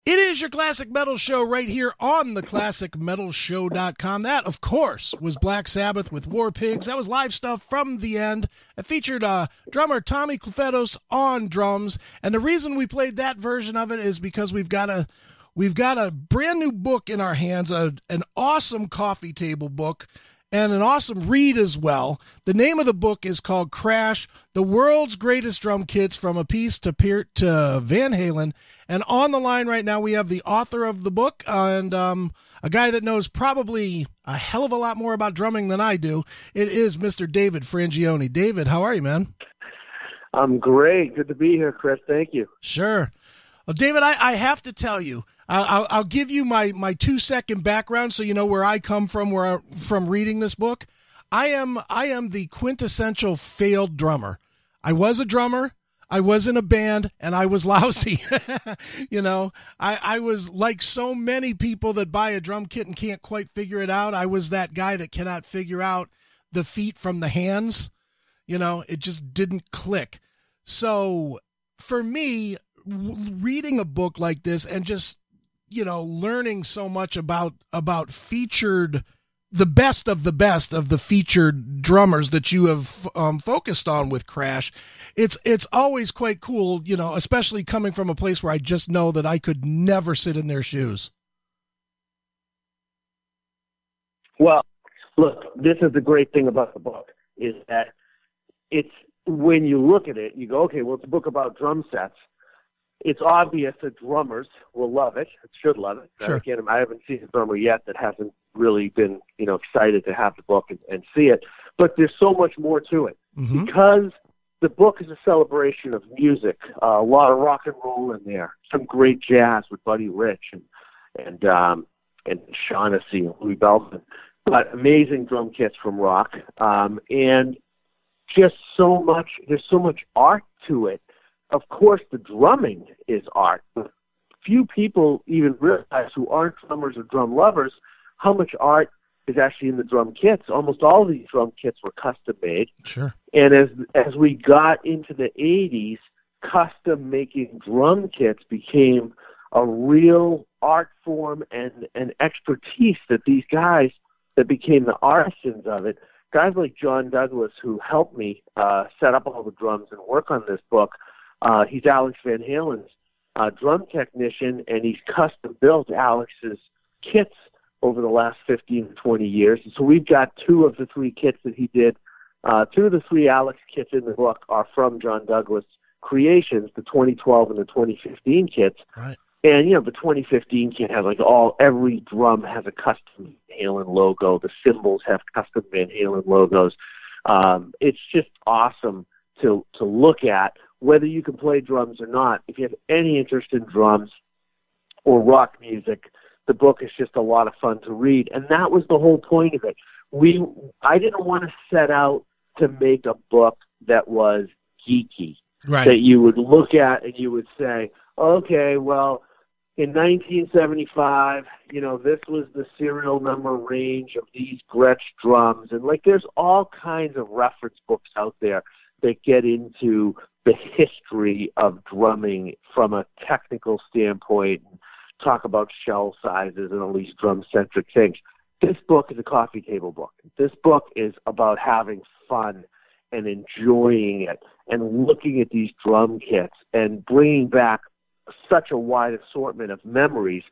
It is your Classic Metal Show right here on the ClassicMetalShow.com. That, of course, was Black Sabbath with War Pigs. That was live stuff from the end. It featured drummer Tommy Clufetos on drums. And the reason we played that version of it is because we've got a brand new book in our hands, an awesome coffee table book, and an awesome read as well. The name of the book is called Crash, The World's Greatest Drum Kits from APPICE to PEART to Van Halen. And on the line right now, we have the author of the book and a guy that knows probably a hell of a lot more about drumming than I do. It is Mr. David Frangioni. David, how are you, man? I'm great. Good to be here, Chris. Thank you. Sure. Well, David, I have to tell you, I'll give you my 2-second background so you know where I come from, from reading this book. I am the quintessential failed drummer. I was a drummer, I was in a band, and I was lousy. You know, I was like so many people that buy a drum kit and can't quite figure it out. I was that guy that cannot figure out the feet from the hands. You know, it just didn't click. So for me, reading a book like this and just, you know, learning so much about featured, the best of the featured drummers that you have focused on with Crash, it's always quite cool, you know, especially coming from a place where I just know that I could never sit in their shoes. Well, look, this is the great thing about the book, is that it's, when you look at it, you go, okay, well, it's a book about drum sets. It's obvious that drummers will love it, should love it. Sure. I haven't seen a drummer yet that hasn't really been, you know, excited to have the book and see it. But there's so much more to it. Mm-hmm. Because the book is a celebration of music, a lot of rock and roll in there, some great jazz with Buddy Rich and Shaughnessy and Louis Belson, but amazing drum kits from rock, and just so much. There's so much art to it. Of course, the drumming is art. But few people even realize, who aren't drummers or drum lovers, how much art is actually in the drum kits. Almost all of these drum kits were custom made. Sure. And as we got into the 80s, custom making drum kits became a real art form and expertise that these guys that became the artisans of it, guys like John Douglas, who helped me set up all the drums and work on this book. He's Alex Van Halen's drum technician, and he's custom built Alex's kits over the last 15 to 20 years. And so we've got 2 of the 3 kits that he did. 2 of the 3 Alex kits in the book are from John Douglas Creations, the 2012 and the 2015 kits. Right. And, you know, the 2015 kit has every drum has a custom Van Halen logo. The cymbals have custom Van Halen logos. It's just awesome to look at, whether you can play drums or not. If you have any interest in drums or rock music, the book is just a lot of fun to read. And that was the whole point of it. I didn't want to set out to make a book that was geeky, right, that you would look at and you would say, okay, well, in 1975, you know, this was the serial number range of these Gretsch drums. And, like, there's all kinds of reference books out there that get into the history of drumming from a technical standpoint, and talk about shell sizes and all these drum-centric things. This book is a coffee table book. This book is about having fun and enjoying it and looking at these drum kits and bringing back such a wide assortment of memories,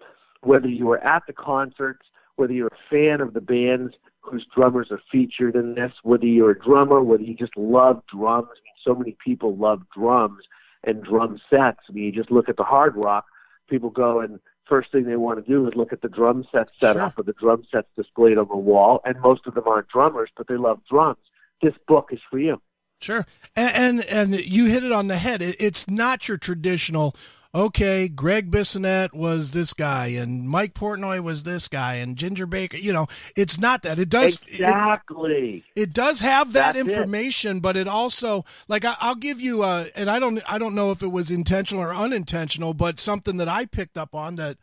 whether you were at the concerts, whether you're a fan of the bands whose drummers are featured in this, whether you're a drummer, whether you just love drums. I mean, so many people love drums and drum sets. I mean, you just look at the Hard Rock, people go and first thing they want to do is look at the drum set set up, or the drum sets displayed on the wall, and most of them aren't drummers, but they love drums. This book is for you. Sure. And you hit it on the head. It's not your traditional, okay, Greg Bissonette was this guy, and Mike Portnoy was this guy, and Ginger Baker. You know, it's not that. It does exactly. It does have that information, but it also, like, I'll give you and I don't know if it was intentional or unintentional, but something that I picked up on that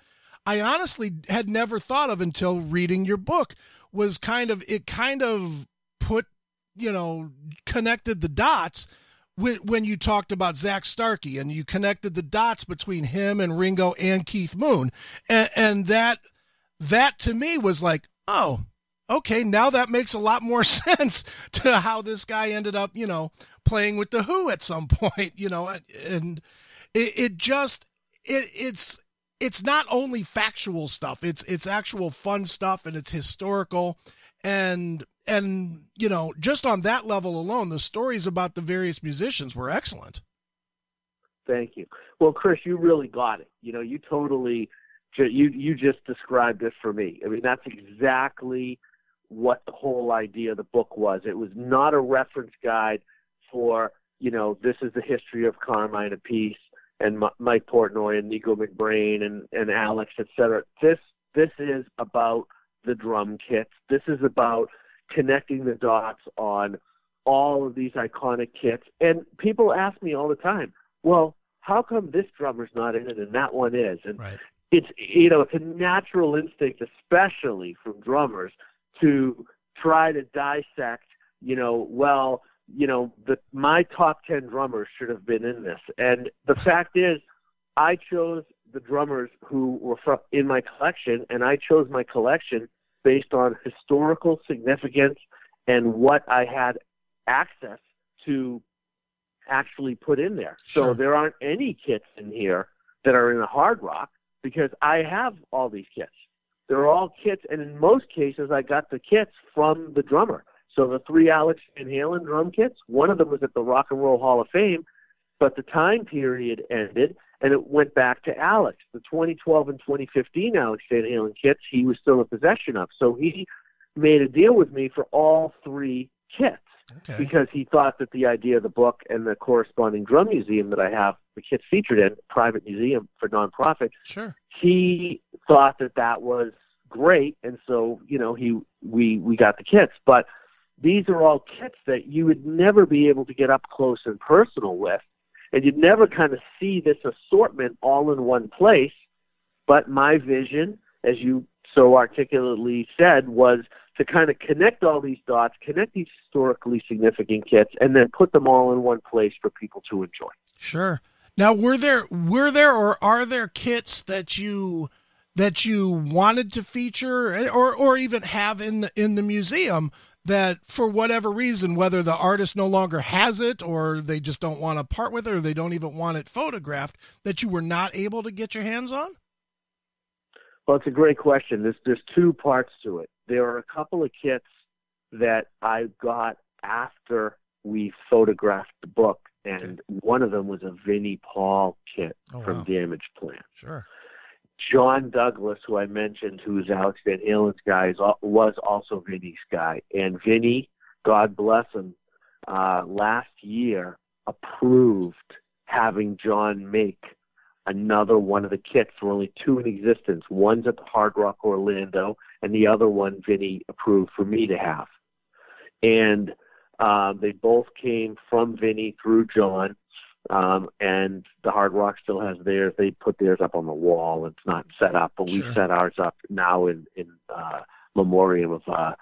I honestly had never thought of until reading your book was kind of put, you know, connected the dots when you talked about Zach Starkey and you connected the dots between him and Ringo and Keith Moon. And that to me was like, oh, okay, now that makes a lot more sense to how this guy ended up, playing with the Who at some point, and it's not only factual stuff, it's actual fun stuff, and it's historical, and just on that level alone, the stories about the various musicians were excellent. Thank you. Well, Chris, you really got it. You totally, you just described it for me. I mean, that's exactly what the whole idea of the book was. It was not a reference guide for, this is the history of Carmine Appice and Mike Portnoy and Nico McBrain and Alex, etc. This is about the drum kits. This is about connecting the dots on all of these iconic kits. And people ask me all the time, well, how come this drummer's not in it and that one is? And right. It's a natural instinct, especially from drummers, to try to dissect, my top 10 drummers should have been in this. And the fact is, I chose the drummers who were in my collection, and I chose my collection based on historical significance and what I had access to actually put in there. Sure. So there aren't any kits in here that are in a hard rock because I have all these kits. They're all kits, and in most cases, I got the kits from the drummer. So the 3 Alex Van Halen drum kits, one of them was at the Rock and Roll Hall of Fame, but the time period ended, and it went back to Alex. The 2012 and 2015 Alex Van Halen kits, he was still in possession of. So he made a deal with me for all 3 kits. Okay. Because he thought that the idea of the book and the corresponding drum museum that I have the kits featured in, private museum for nonprofit, sure, he thought that was great, and so we got the kits. But these are all kits that you would never be able to get up close and personal with, and you'd never kind of see this assortment all in one place. But my vision, as you so articulately said, was to kind of connect all these dots, connect these historically significant kits, and then put them all in one place for people to enjoy. Sure. Now, were there or are there kits that you wanted to feature or even have in the museum that for whatever reason, whether the artist no longer has it or they just don't want to part with it or they don't even want it photographed, that you were not able to get your hands on? Well, it's a great question. There's 2 parts to it. There are a couple of kits that I got after we photographed the book, and one of them was a Vinnie Paul kit from Damage Plan. Sure. John Douglas, who I mentioned, who's Alex Van Halen's guy, was also Vinnie's guy. And Vinnie, God bless him, last year approved having John make another one of the kits. There were only 2 in existence. One's at the Hard Rock Orlando, and the other one Vinnie approved for me to have. And they both came from Vinnie through John. And the Hard Rock still has theirs. They put theirs up on the wall. It's not set up, but we set ours up now in memoriam of,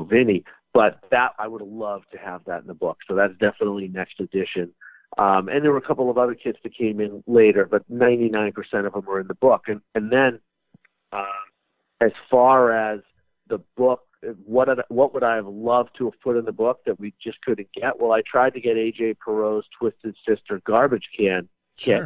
Vinnie. But that I would have loved to have that in the book. So that's definitely next edition. And there were a couple of other kits that came in later, but 99% of them were in the book. And then as far as the book, what would I have loved to have put in the book that we just couldn't get? Well, I tried to get A.J. Perot's Twisted Sister garbage can kit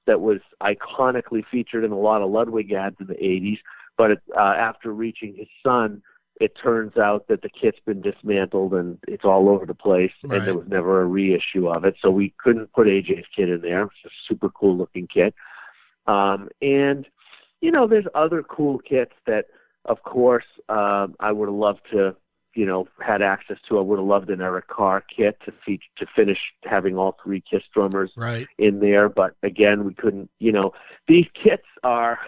that was iconically featured in a lot of Ludwig ads in the 80s, but after reaching his son, it turns out that the kit's been dismantled and it's all over the place, and there was never a reissue of it, so we couldn't put AJ's kit in there. It's a super cool looking kit. And, there's other cool kits that, of course, I would have loved to, had access to. I would have loved an Eric Carr kit to finish having all 3 Kiss drummers in there. But again, we couldn't, these kits are,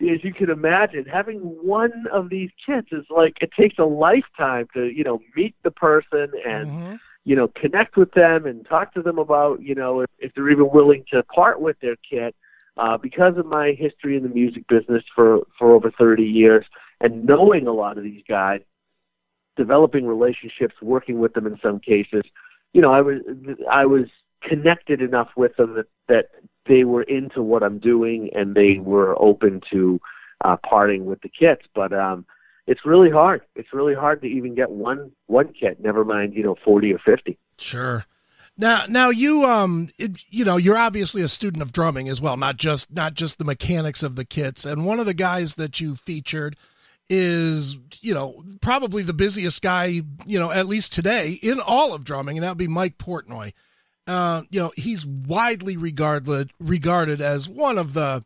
as you can imagine, having one of these kits is like, it takes a lifetime to, meet the person and, connect with them and talk to them about, if they're even willing to part with their kit. Because of my history in the music business for over 30 years and knowing a lot of these guys, developing relationships, working with them in some cases, I was connected enough with them that they were into what I'm doing and they were open to parting with the kits. But it's really hard. It's really hard to even get one kit, never mind, 40 or 50. Sure. Now you you're obviously a student of drumming as well, not just the mechanics of the kits. And one of the guys that you featured is, probably the busiest guy, at least today in all of drumming, and that would be Mike Portnoy. He's widely regarded as one of the,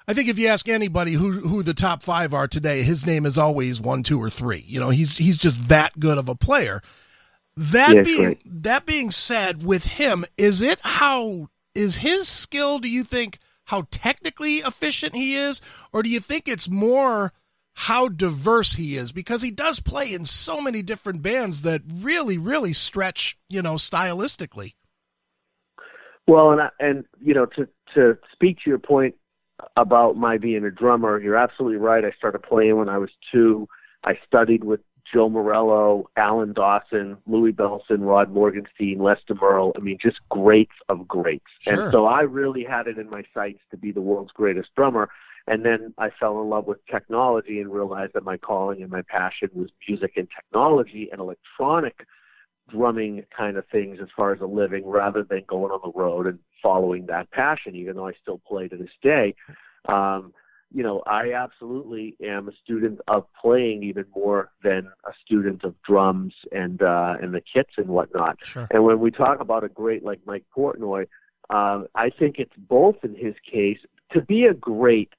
I think if you ask anybody who the top 5 are today, his name is always 1, 2, or 3. He's just that good of a player. That being said, with him, is his skill, do you think, how technically efficient he is, or do you think it's more how diverse he is? Because he does play in so many different bands that really, really stretch, stylistically. Well, and to speak to your point about my being a drummer, you're absolutely right. I started playing when I was 2. I studied with Joe Morello, Alan Dawson, Louis Bellson, Rod Morgenstein, Lester Merle. I mean, just greats of greats. Sure. And so I really had it in my sights to be the world's greatest drummer. And then I fell in love with technology and realized that my calling and my passion was music and technology and electronic drumming kind of things as far as a living, rather than going on the road and following that passion, even though I still play to this day. I absolutely am a student of playing even more than a student of drums and the kits and whatnot. Sure. And when we talk about a great like Mike Portnoy, I think it's both in his case. To be a great,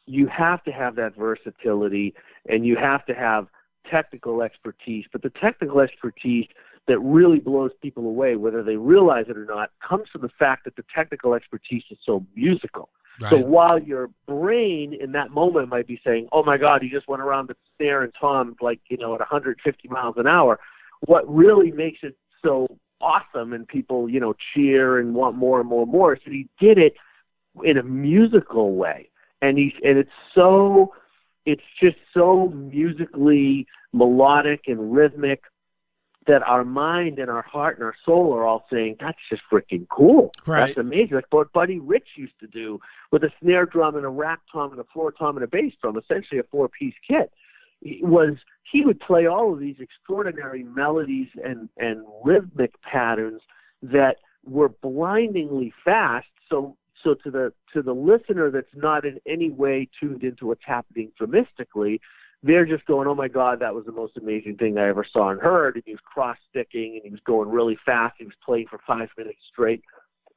you have to have that versatility and you have to have technical expertise. But the technical expertise that really blows people away, whether they realize it or not, comes from the fact that the technical expertise is so musical. Right. So while your brain in that moment might be saying, oh my God, you just went around the snare and tom at 150 miles an hour, what really makes it so awesome and people, cheer and want more and more and more is that he did it in a musical way. And it's just so musically melodic and rhythmic that our mind and our heart and our soul are all saying, that's just freaking cool. Right. That's amazing. Like what Buddy Rich used to do with a snare drum and a rack tom and a floor tom and a bass drum, essentially a 4-piece kit. He would play all of these extraordinary melodies and rhythmic patterns that were blindingly fast. So to the listener that's not in any way tuned into what's happening dramatically, they're just going, oh my God, that was the most amazing thing I ever saw and heard. And he was cross-sticking and he was going really fast. He was playing for 5 minutes straight.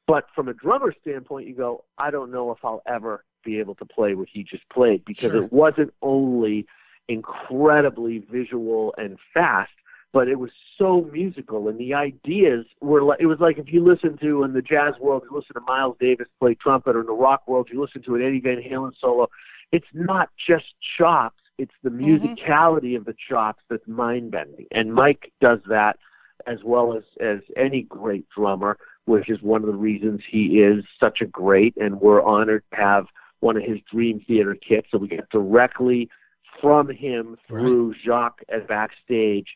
But from a drummer standpoint, you go, I don't know if I'll ever be able to play what he just played, because Sure. It wasn't only incredibly visual and fast, but it was so musical. And the ideas were like, it was like if you listen to, in the jazz world, you listen to Miles Davis play trumpet, or in the rock world, you listen to an Eddie Van Halen solo. It's not just chops. It's the musicality of the chops that's mind-bending. And Mike does that as well as any great drummer, which is one of the reasons he is such a great, and we're honored to have one of his Dream Theater kits. So we get directly from him through Jacques at backstage.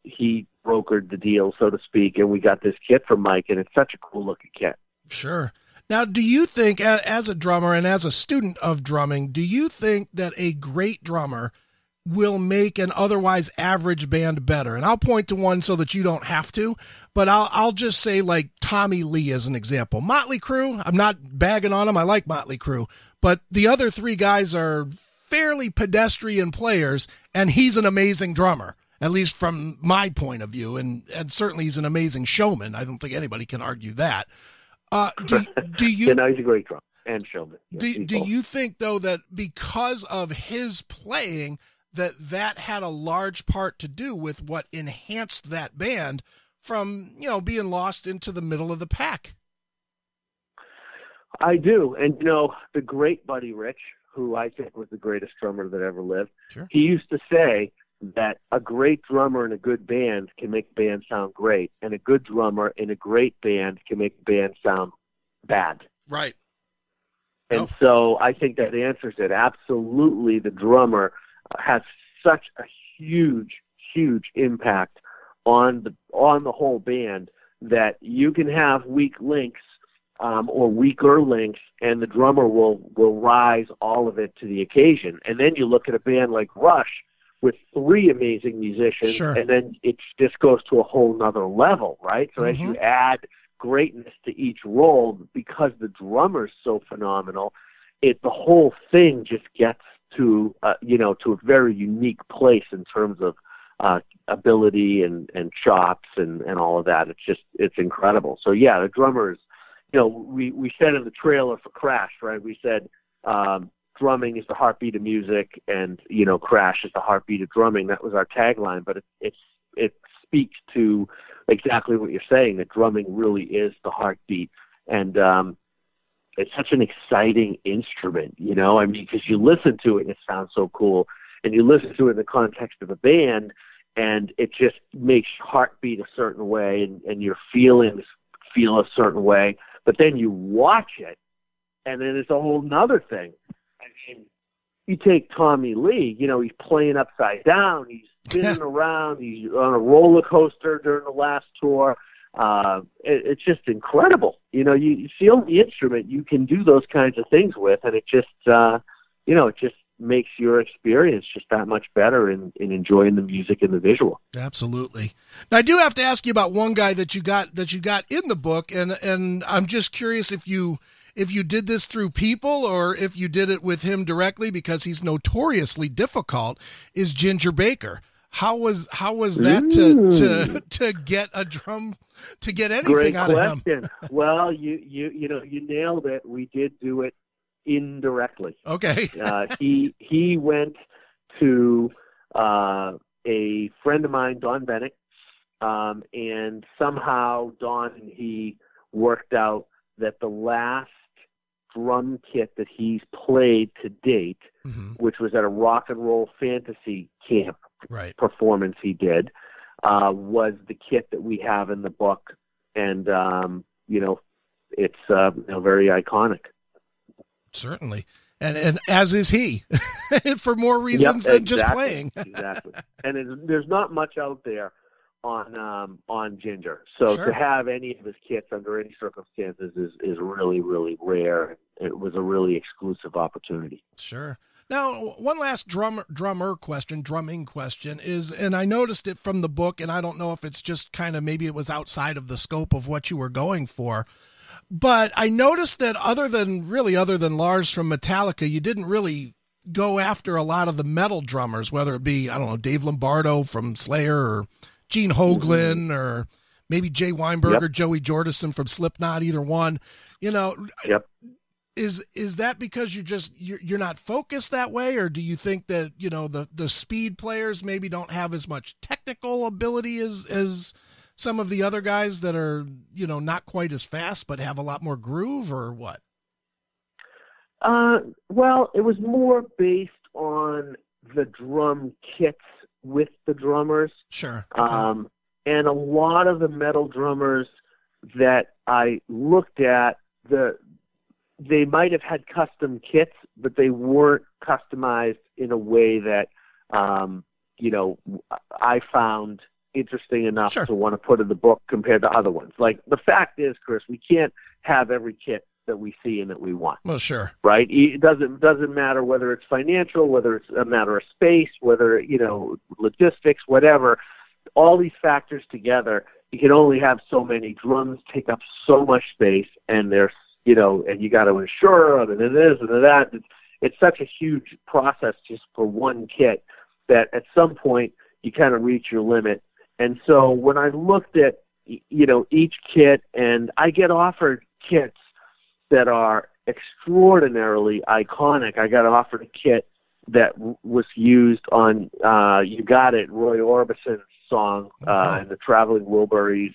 He brokered the deal, so to speak, and we got this kit from Mike, and it's such a cool-looking kit. Sure. Now, do you think, as a drummer and as a student of drumming, do you think that a great drummer will make an otherwise average band better? And I'll point to one so that you don't have to, but I'll just say like Tommy Lee as an example. Motley Crue, I'm not bagging on them. I like Motley Crue, but the other 3 guys are fairly pedestrian players, and he's an amazing drummer, at least from my point of view, and certainly he's an amazing showman. I don't think anybody can argue that. Do you? Yeah, no, he's a great drummer and showman. Yeah, do you think, though, that because of his playing, that had a large part to do with what enhanced that band from, being lost into the middle of the pack? I do. And, the great Buddy Rich, who I think was the greatest drummer that ever lived, Sure. He used to say that a great drummer in a good band can make a band sound great, and a good drummer in a great band can make a band sound bad. Right. And so I think that answers it. Absolutely, the drummer has such a huge, huge impact on the whole band, that you can have weak links or weaker links, and the drummer will rise all of it to the occasion. And then you look at a band like Rush with 3 amazing musicians, sure. and then it just goes to a whole nother level, right? So as you add greatness to each role, because the drummer's so phenomenal, the whole thing just gets to to a very unique place in terms of ability and chops and all of that. It's incredible. So yeah, the drummers, we said in the trailer for Crash, right? We said drumming is the heartbeat of music, and Crash is the heartbeat of drumming. That was our tagline, but it speaks to exactly what you're saying, that drumming really is the heartbeat. And it's such an exciting instrument, because you listen to it and it sounds so cool, and you listen to it in the context of a band, and it just makes your heart beat a certain way, and your feelings feel a certain way. But then you watch it, and then it's a whole nother thing. I mean, you take Tommy Lee, he's playing upside down, he's spinning around, he's on a roller coaster during the last tour. It's just incredible. You feel the instrument, you can do those kinds of things with, and it just, it just makes your experience just that much better in enjoying the music and the visual. Absolutely. Now, I do have to ask you about one guy that you got in the book, and I'm just curious if you did this through people or if you did it with him directly, because he's notoriously difficult, is Ginger Baker. How was that to get a drum, to get anything Great out question. of him? Well, you nailed it. We did do it indirectly. Okay. He went to a friend of mine, Don Bennett, and somehow Don and he worked out that the last drum kit that he's played to date, which was at a rock and roll fantasy camp performance he did, was the kit that we have in the book. And, it's very iconic. Certainly. And as is he, for more reasons than just playing. Exactly. And there's not much out there on Ginger. So sure. To have any of his kits under any circumstances is really, really rare. It was a really exclusive opportunity. Sure. Now, one last drumming question is, and I noticed it from the book, and I don't know if it's just kind of, maybe it was outside of the scope of what you were going for, but I noticed that other than Lars from Metallica, you didn't really go after a lot of the metal drummers, whether it be, I don't know, Dave Lombardo from Slayer, or Gene Hoglan, or maybe Jay Weinberg or Joey Jordison from Slipknot, either one. Yep. Is that because you're not focused that way, or do you think that the speed players maybe don't have as much technical ability as some of the other guys that are not quite as fast but have a lot more groove, or what? Well, it was more based on the drum kits with the drummers. Sure. Okay. And a lot of the metal drummers that I looked at, they might have had custom kits, but they weren't customized in a way that, I found interesting enough to want to put in the book compared to other ones. Like, the fact is, Chris, we can't have every kit that we see and that we want. Well, sure. Right? It doesn't matter whether it's financial, whether it's a matter of space, whether, logistics, whatever. All these factors together, you can only have so many. Drums take up so much space, and they're, and you got to insure them, and this and that. It's such a huge process just for one kit that at some point you kind of reach your limit. And so when I looked at, each kit, and I get offered kits that are extraordinarily iconic. I got offered a kit that was used on You Got It, Roy Orbison's song, and the Traveling Wilburys,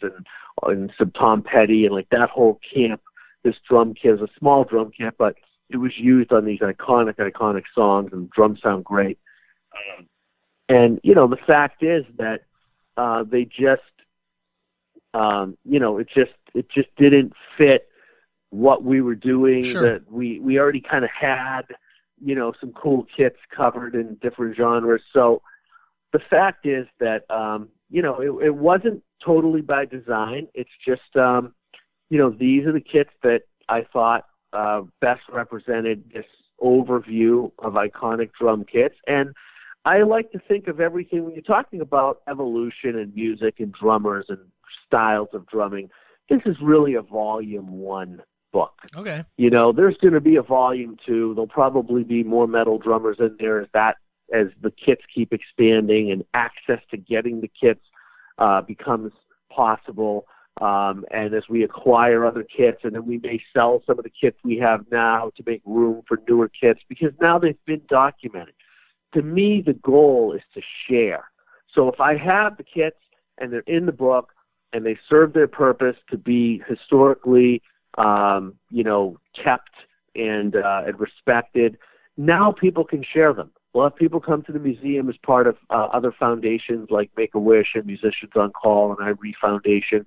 and some Tom Petty, and like that whole camp. This drum kit is a small drum kit, but it was used on these iconic songs, and the drums sound great. And the fact is that they just, it just didn't fit what we were doing. Sure. That we already kind of had, some cool kits covered in different genres. So the fact is that, it wasn't totally by design. It's just, these are the kits that I thought best represented this overview of iconic drum kits. And I like to think of everything when you're talking about evolution and music and drummers and styles of drumming. This is really a volume 1 book. Okay. There's going to be a volume 2. There'll probably be more metal drummers in there as the kits keep expanding and access to getting the kits becomes possible. And as we acquire other kits, and then we may sell some of the kits we have now to make room for newer kits, because now they've been documented. To me, the goal is to share. So if I have the kits and they're in the book and they serve their purpose to be historically, kept and respected, now people can share them. We'll have people come to the museum as part of other foundations like Make-A-Wish and Musicians on Call and Ivory Foundation,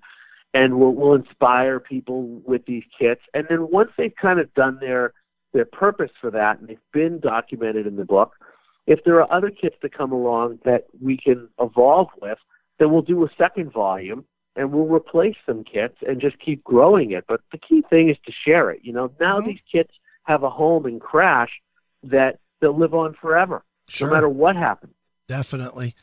and we'll inspire people with these kits. And then once they've kind of done their purpose for that and they've been documented in the book, if there are other kits that come along that we can evolve with, then we'll do a second volume and we'll replace some kits and just keep growing it. But the key thing is to share it. Now these kits have a home in Crash that they'll live on forever, sure, no matter what happens. Definitely.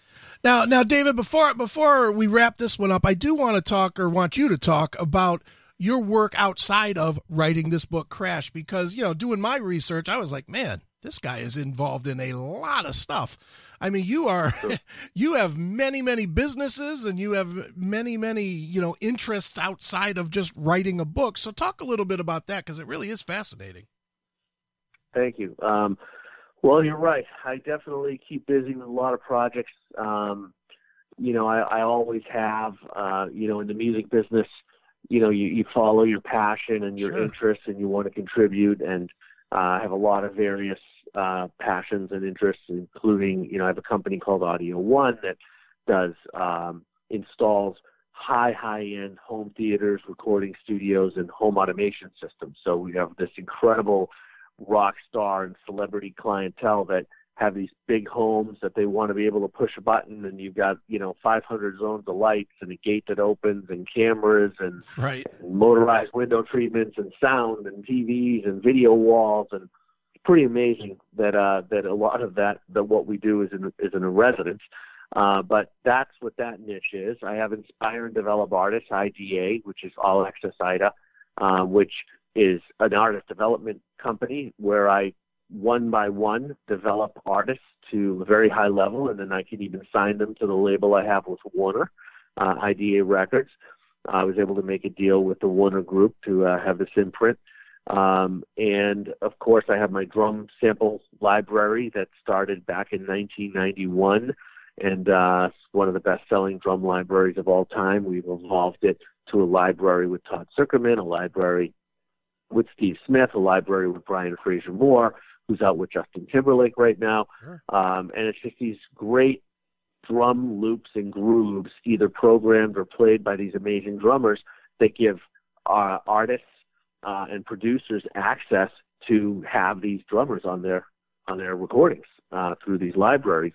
Now, David, before we wrap this one up, I do want you to talk about your work outside of writing this book, Crash, because, doing my research, I was like, man, this guy is involved in a lot of stuff. I mean, you have many, many businesses and you have many, many, interests outside of just writing a book. So talk a little bit about that, because it really is fascinating. Thank you. Well, you're right. I definitely keep busy with a lot of projects. I always have, in the music business, you follow your passion and your interests and you want to contribute. And I have a lot of various passions and interests, including, I have a company called Audio One that does installs high-end home theaters, recording studios, and home automation systems. So we have this incredible rock star and celebrity clientele that have these big homes that they want to be able to push a button, and you've got 500 zones of lights and a gate that opens and cameras and, right, and motorized window treatments and sound and TVs and video walls, and it's pretty amazing that a lot of that what we do is in a residence. But that's what that niche is. I have Inspire and Develop Artists, IDA, which is All Access IDA, which is an artist development company where I one by one develop artists to a very high level, and then I can even sign them to the label I have with Warner, IDA Records. I was able to make a deal with the Warner Group to have this imprint. And, of course, I have my drum sample library that started back in 1991, and it's one of the best-selling drum libraries of all time. We've evolved it to a library with Todd Zuckerman, a library with Steve Smith, a library with Brian Fraser Moore, who's out with Justin Timberlake right now. Sure. And it's just these great drum loops and grooves, either programmed or played by these amazing drummers, that give artists and producers access to have these drummers on their recordings through these libraries.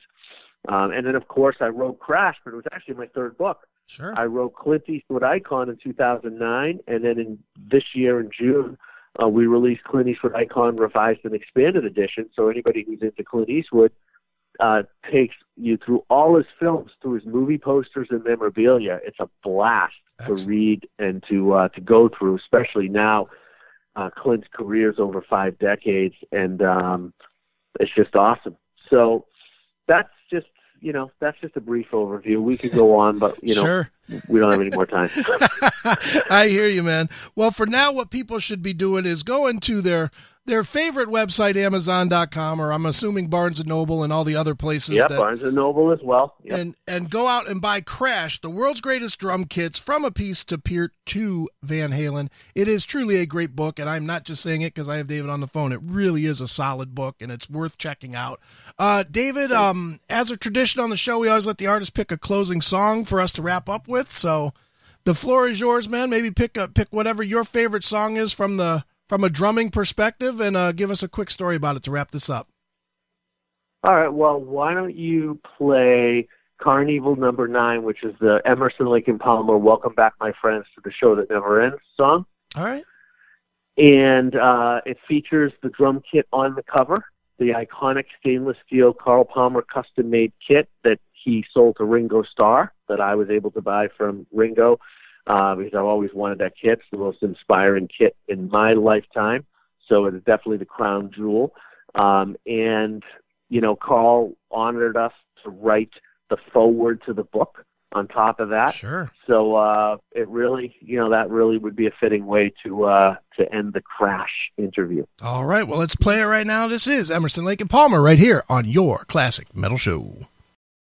And then, of course, I wrote Crash, but it was actually my third book. Sure. I wrote Clint Eastwood Icon in 2009, and then this year in June, we released Clint Eastwood Icon Revised and Expanded Edition. So anybody who's into Clint Eastwood takes you through all his films, through his movie posters and memorabilia. It's a blast to read and to go through, especially now. Clint's career's over 5 decades, and it's just awesome. So that's just a brief overview. We could go on, but sure, we don't have any more time. I hear you, man. Well, for now, what people should be doing is going to their favorite website, Amazon.com, or I'm assuming Barnes & Noble and all the other places. Yeah, Barnes & Noble as well. Yep. And go out and buy Crash, the world's greatest drum kits, from APPICE to PEART to Van Halen. It is truly a great book, and I'm not just saying it because I have David on the phone. It really is a solid book, and it's worth checking out. David, as a tradition on the show, we always let the artist pick a closing song for us to wrap up with. So the floor is yours, man. Maybe pick whatever your favorite song is from a drumming perspective, and give us a quick story about it to wrap this up. All right. Well, why don't you play Carnival number 9, which is the Emerson, Lake and Palmer Welcome Back My Friends to the Show That Never Ends song. All right. And it features the drum kit on the cover, the iconic stainless steel Carl Palmer custom-made kit that he sold to Ringo Starr that I was able to buy from Ringo because I've always wanted that kit. It's the most inspiring kit in my lifetime. So it's definitely the crown jewel. And, you know, Carl honored us to write the foreword to the book on top of that. Sure. So it really, you know, that really would be a fitting way to end the Crash interview. All right. Well, let's play it right now. This is Emerson, Lake and Palmer right here on your Classic Metal Show.